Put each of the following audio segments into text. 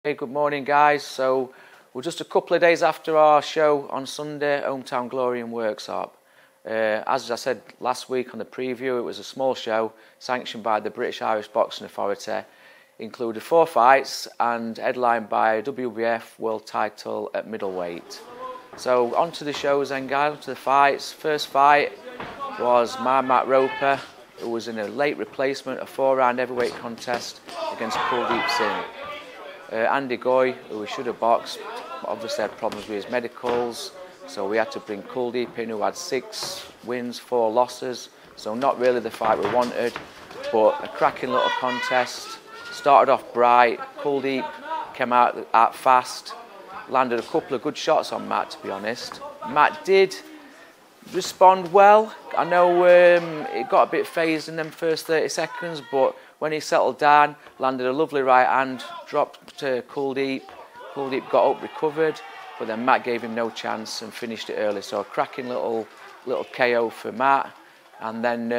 Hey, good morning guys. So we're just a couple of days after our show on Sunday, Hometown Glory in Worksop. As I said last week on the preview, it was a small show sanctioned by the British Irish Boxing Authority. Included 4 fights and headlined by a WBF world title at middleweight. So on to the shows then guys, on to the fights. First fight was Matt Roper, who was in a late replacement, a 4-round heavyweight contest against Kuldeep Singh. Andy Goy, who we should have boxed, obviously had problems with his medicals, so we had to bring Kuldeep in, who had 6 wins, 4 losses, so not really the fight we wanted, but a cracking little contest. Started off bright, Kuldeep came out fast, landed a couple of good shots on Matt, to be honest. Matt did respond well. I know it got a bit phased in them first 30 seconds, but when he settled down, landed a lovely right hand, dropped to Kuldeep. Kuldeep got up, recovered, but then Matt gave him no chance and finished it early. So a cracking little KO for Matt, and then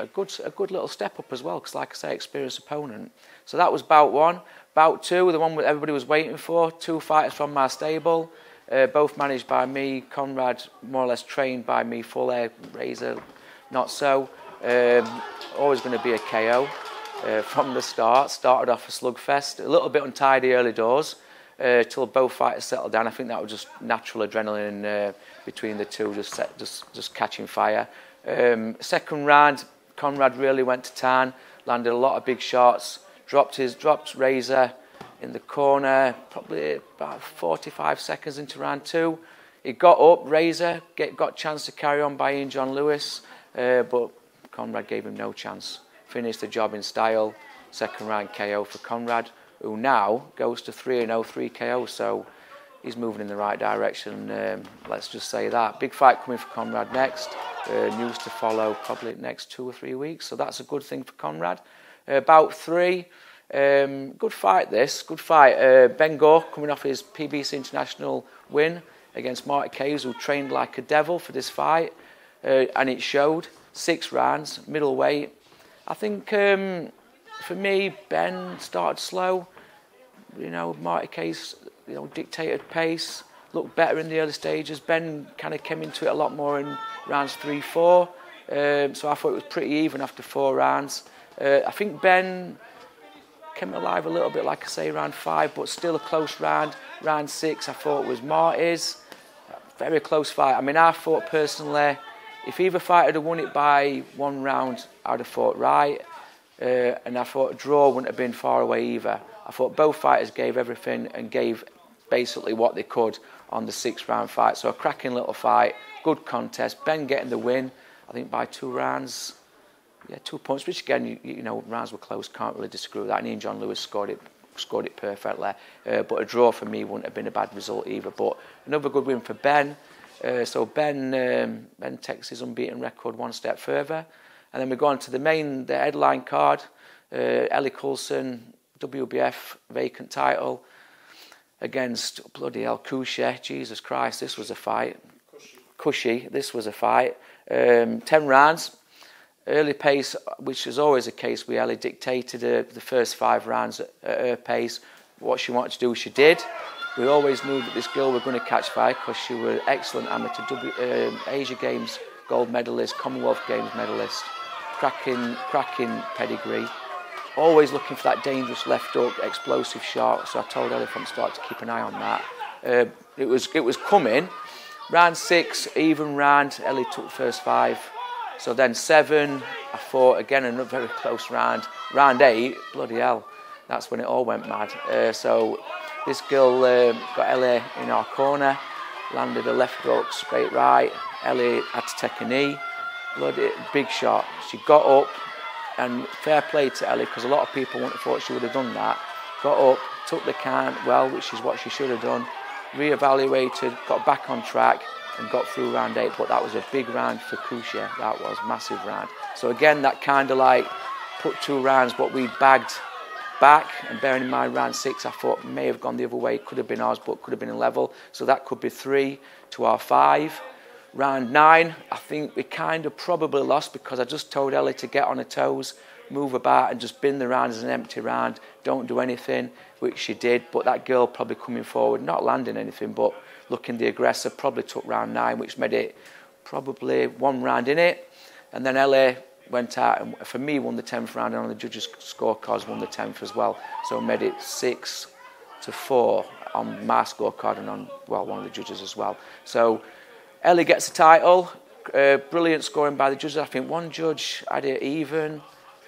a good little step up as well, because like I say, experienced opponent. So that was bout 1. Bout 2, the one that everybody was waiting for. 2 fighters from my stable, both managed by me. Conrad more or less trained by me, full air, Razor, not so. Always going to be a KO from the start. Started off a slugfest, a little bit untidy early doors till both fighters settled down. I think that was just natural adrenaline between the two, just catching fire. Second round, Conrad really went to town, landed a lot of big shots, dropped Razor in the corner, probably about 45 seconds into round 2. He got up, Razor got a chance to carry on by Ian John Lewis, but Conrad gave him no chance. Finished the job in style. Second round KO for Conrad, who now goes to 3-0, 3 KO. So he's moving in the right direction. Let's just say that. Big fight coming for Conrad next. News to follow probably next 2 or 3 weeks. So that's a good thing for Conrad. Bout 3. Good fight this. Good fight. Ben Gore coming off his PBC International win against Marty Caves, who trained like a devil for this fight. And it showed. 6 rounds, middleweight. I think for me, Ben started slow. You know, Marty Case, dictated pace, looked better in the early stages. Ben kind of came into it a lot more in rounds 3, 4. So I thought it was pretty even after 4 rounds. I think Ben came alive a little bit, like I say, round 5, but still a close round. Round 6, I thought was Marty's. Very close fight. I mean, I thought personally, if either fighter had won it by 1 round, I'd have fought right. And I thought a draw wouldn't have been far away either. I thought both fighters gave everything and gave basically what they could on the 6-round fight. So a cracking little fight, good contest. Ben getting the win, I think by 2 rounds. Yeah, 2 points, which again, rounds were close, can't really disagree with that. And Ian John Lewis scored it perfectly. But a draw for me wouldn't have been a bad result either. But another good win for Ben. So Ben takes his unbeaten record 1 step further. And then we go on to the headline card. Ellie Coulson, WBF vacant title against bloody hell Cushy. Jesus Christ, this was a fight. Cushy, this was a fight. 10 rounds. Early pace, which is always the case with Ellie, dictated the first 5 rounds at her pace. What she wanted to do, she did. We always knew that this girl was going to catch fire because she was an excellent amateur Asia Games gold medalist, Commonwealth Games medalist, cracking pedigree. Always looking for that dangerous left hook, explosive shot. So I told Ellie from the start to keep an eye on that. It was coming. Round 6, even round. Ellie took the first 5. So then 7, I thought again another very close round. Round 8, bloody hell, that's when it all went mad. So this girl got Ellie in our corner, landed a left hook, straight right. Ellie had to take a knee, bloody big shot. She got up, and fair play to Ellie, because a lot of people wouldn't have thought she would have done that. Got up, took the count well, which is what she should have done. Re-evaluated, got back on track, and got through round 8. But that was a big round for Cushy. That was massive round. So again, that kind of like put 2 rounds what we bagged back, and bearing in mind round 6 I thought may have gone the other way, could have been ours but could have been a level, so that could be 3 to our 5. Round 9 I think we kind of probably lost because I just told Ellie to get on her toes, move about and just bin the round as an empty round, don't do anything, which she did. But that girl probably coming forward, not landing anything, but looking the aggressor, probably took round 9, which made it probably 1 round in it. And then Ellie went out and, for me, won the 10th round, and on the judges' scorecards won the 10th as well. So made it 6-4 on my scorecard and on, well, one of the judges as well. So Ellie gets the title. Brilliant scoring by the judges. I think one judge had it even,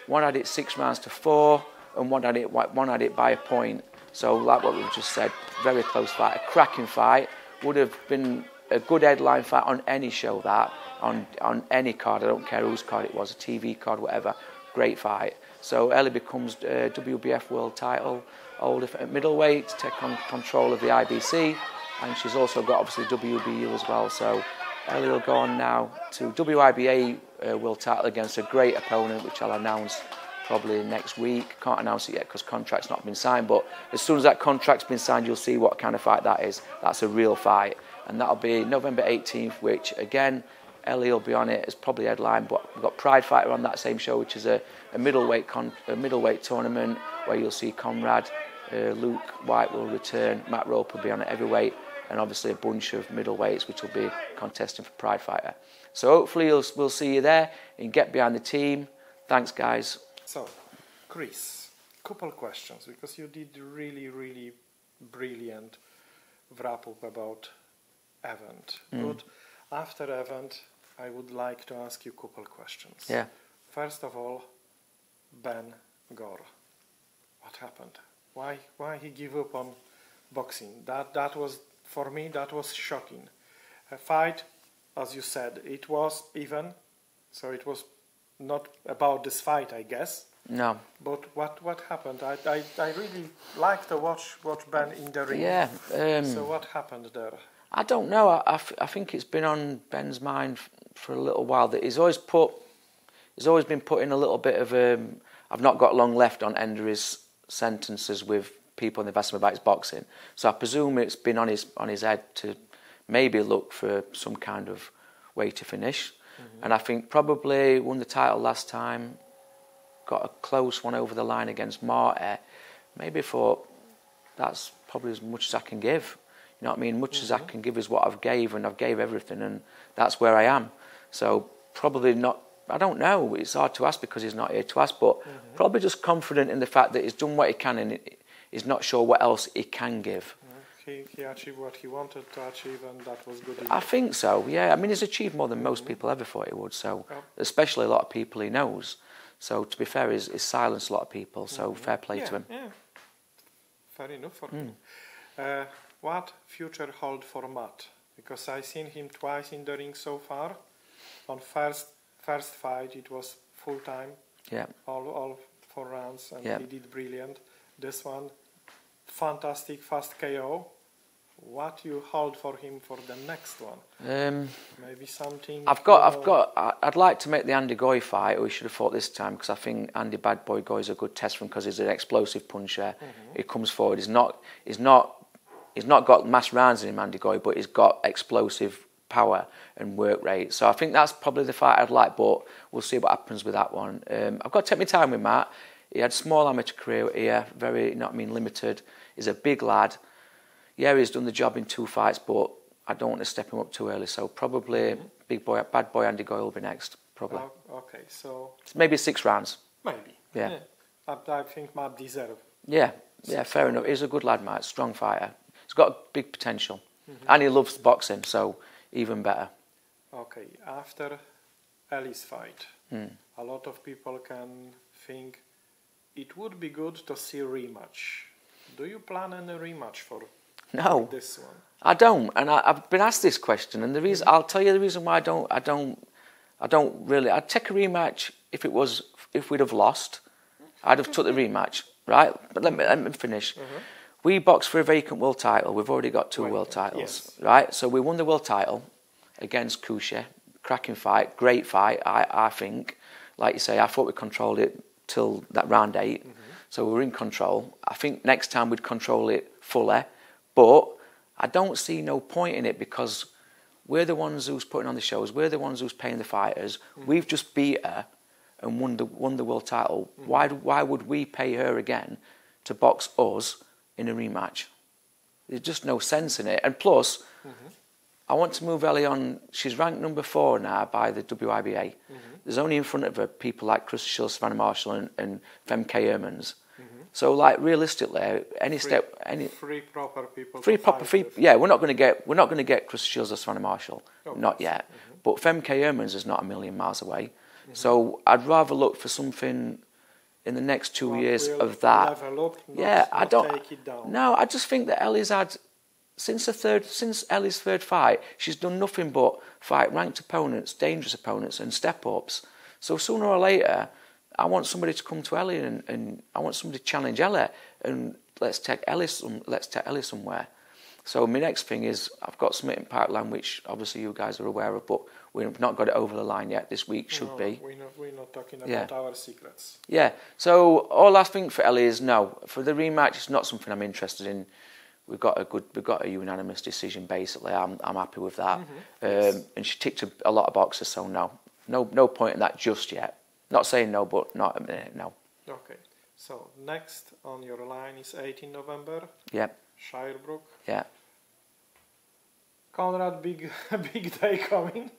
one had it 6 rounds to 4, and one had it by a point. So like what we've just said, very close fight, a cracking fight. Would have been a good headline fight on any show, that on any card. I don't care whose card it was, a TV card, whatever. Great fight. So Ellie becomes WBF world title holder at middleweight to take on control of the IBC, and she's also got obviously WBU as well. So Ellie will go on now to WIBA world title against a great opponent, which I'll announce probably next week. Can't announce it yet because contract's not been signed, but as soon as that contract's been signed, you'll see what kind of fight that is. That's a real fight, and that'll be November 18th, which again, Ellie will be on it as probably headline, but we've got Pride Fighter on that same show, which is a middleweight tournament where you'll see Conrad, Luke White will return, Matt Rope will be on it heavyweight, and obviously a bunch of middleweights which will be contesting for Pride Fighter. So hopefully we'll see you there and get behind the team. Thanks, guys. So, Chris, couple questions, because you did really, really brilliant wrap-up about event. But after event, I would like to ask you a couple questions. Yeah. First of all, Ben Gore. What happened? Why he gave up on boxing? That was, for me, that was shocking. A fight, as you said, it was even, so it was not about this fight, I guess. No. But what happened? I really like to watch Ben in the ring. Yeah. So what happened there? I don't know. I think it's been on Ben's mind for a little while that he's always been putting a little bit of I've not got long left on end of his sentences with people and they've asked him about his boxing. So I presume it's been on his head to maybe look for some kind of way to finish. And I think probably won the title last time, got a close one over the line against Marty. Maybe thought that's probably as much as I can give. You know what I mean? Much as I can give is what I've gave, and I've gave everything, and that's where I am. So probably not, I don't know, it's hard to ask because he's not here to ask, but probably just confident in the fact that he's done what he can and he's not sure what else he can give. He achieved what he wanted to achieve, and that was good enough. I think so, yeah. I mean, he's achieved more than most people ever thought he would, so especially a lot of people he knows. So to be fair, he's silenced a lot of people, so fair play to him. Yeah, fair enough for him. What future hold for Matt? Because I've seen him twice in the ring so far. On first fight, it was full time. Yeah. All 4 rounds, and he did brilliant. This one, fantastic, fast KO. What you hold for him for the next one? Maybe something. I'd like to make the Andy Goy fight. We should have fought this time because I think Andy Bad Boy Goy is a good test for him because he's an explosive puncher. He comes forward. He's not got mass rounds in him, Andy Goy, but he's got explosive power and work rate. So I think that's probably the fight I'd like, but we'll see what happens with that one. I've got to take my time with Matt. He had a small amateur career here, very, limited. He's a big lad. Yeah, he's done the job in 2 fights, but I don't want to step him up too early. So probably bad boy Andy Goy will be next, probably. Okay, so maybe 6 rounds. Maybe. Yeah. I think Matt deserves. Yeah, fair enough. He's a good lad, Matt. Strong fighter. He's got big potential, and he loves boxing, so even better. Okay, after Ellie's fight, a lot of people can think it would be good to see a rematch. Do you plan any rematch for this one? I don't, and I've been asked this question, and the reason I'll tell you the reason why I don't really. I'd take a rematch if we'd have lost. I'd have took the rematch, right? But let me finish. We boxed for a vacant world title. We've already got 2 world titles, right? So we won the world title against Kushe. Cracking fight, great fight, I think. Like you say, I thought we controlled it till that round 8. So we were in control. I think next time we'd control it fully. But I don't see no point in it because we're the ones who's putting on the shows. We're the ones who's paying the fighters. We've just beat her. and won the world title. Why would we pay her again to box us in a rematch? There's just no sense in it. And plus, I want to move Ellie on. She's ranked number 4 now by the WIBA. There's only in front of her people like Chris Shield, Savannah Marshall, and Femke Hermans. So, like, realistically, three proper people. Yeah, we're not going to get Chris Shields or Savannah Marshall, not yet. But Femke Hermans is not a million miles away. So I'd rather look for something in the next 2 years of that. I don't. Take it down. No, I just think that Ellie's had since Ellie's third fight, she's done nothing but fight ranked opponents, dangerous opponents, and step ups. So sooner or later, I want somebody to come to Ellie and I want somebody to challenge Ellie, and let's take Ellie somewhere. So my next thing is I've got something in pipeline which obviously you guys are aware of, but we've not got it over the line yet. This week should be. We're not talking about our secrets. Yeah. So all I think for Ellie is no. For the rematch, it's not something I'm interested in. We've got a unanimous decision basically. I'm happy with that. And she ticked a lot of boxes, so no point in that just yet. Not saying no, but not a minute, no. Okay. So next on your line is 18 November. Yep. Shirebrook. Yeah. Conrad, big day coming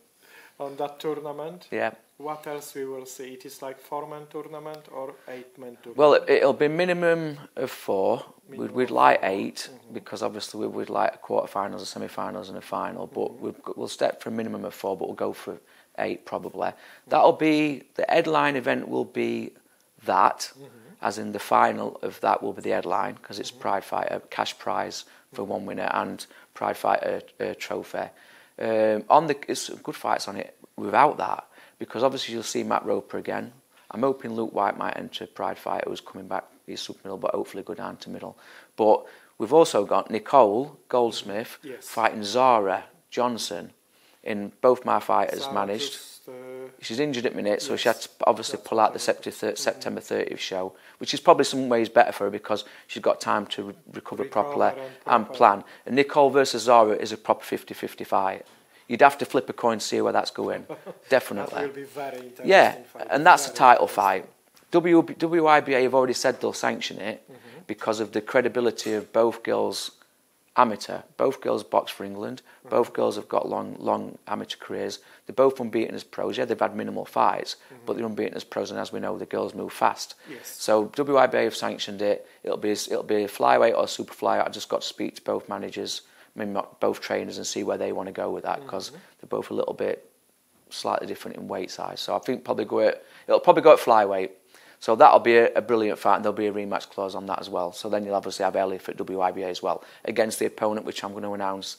on that tournament. Yeah. What else we will see? It is like 4-man tournament or 8-man tournament? Well, it'll be minimum of 4. We'd like 8 because obviously we'd like a quarterfinals, a semi-finals, and a final. But we'll step for a minimum of 4, but we'll go for 8 probably. That'll be the headline event. Will be that, as in the final of that will be the headline because it's Pride Fighter cash prize for one winner and Pride Fighter trophy. It's good fights on it without that. Because obviously you'll see Matt Roper again. I'm hoping Luke White might enter Pride Fighter, who's coming back. He's super middle, but hopefully go down to middle. But we've also got Nicole Goldsmith fighting Zara Johnson. In both my fighters managed. She's injured at the minute, so she had to obviously pull out the September 30th show, which is probably some ways better for her because she's got time to recover properly and plan. And Nicole versus Zara is a proper 50-50 fight. You'd have to flip a coin to see where that's going. Definitely. That will be very interesting. Yeah, fight. and that's a title fight. WIBA have already said they'll sanction it because of the credibility of both girls amateur. Both girls box for England. Both girls have got long amateur careers. They're both unbeaten as pros. Yeah, they've had minimal fights, but they're unbeaten as pros, and as we know, the girls move fast. Yes. So WIBA have sanctioned it. It'll be a flyweight or a super flyweight. I've just got to speak to both managers, both trainers, and see where they want to go with that because they're both a little bit slightly different in weight size. So I think it'll probably go at flyweight. So that'll be a brilliant fight, and there'll be a rematch clause on that as well. So then you'll obviously have Elif at WIBA as well against the opponent, which I'm going to announce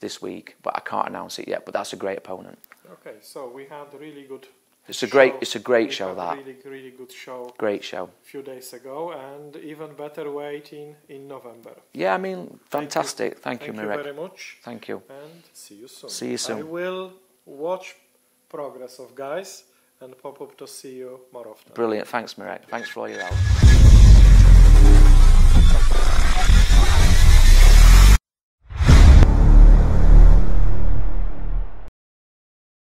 this week, but I can't announce it yet. But that's a great opponent. Okay, so we had a really good. It's a great show. That really good show. Great show. A few days ago, and even better waiting in November. Yeah, I mean, fantastic. Thank you, Mirek. Thank you very much. Thank you. And see you soon. See you soon. I will watch progress of guys and pop up to see you more often. Brilliant. Thanks, Mirek. Thanks for all your help.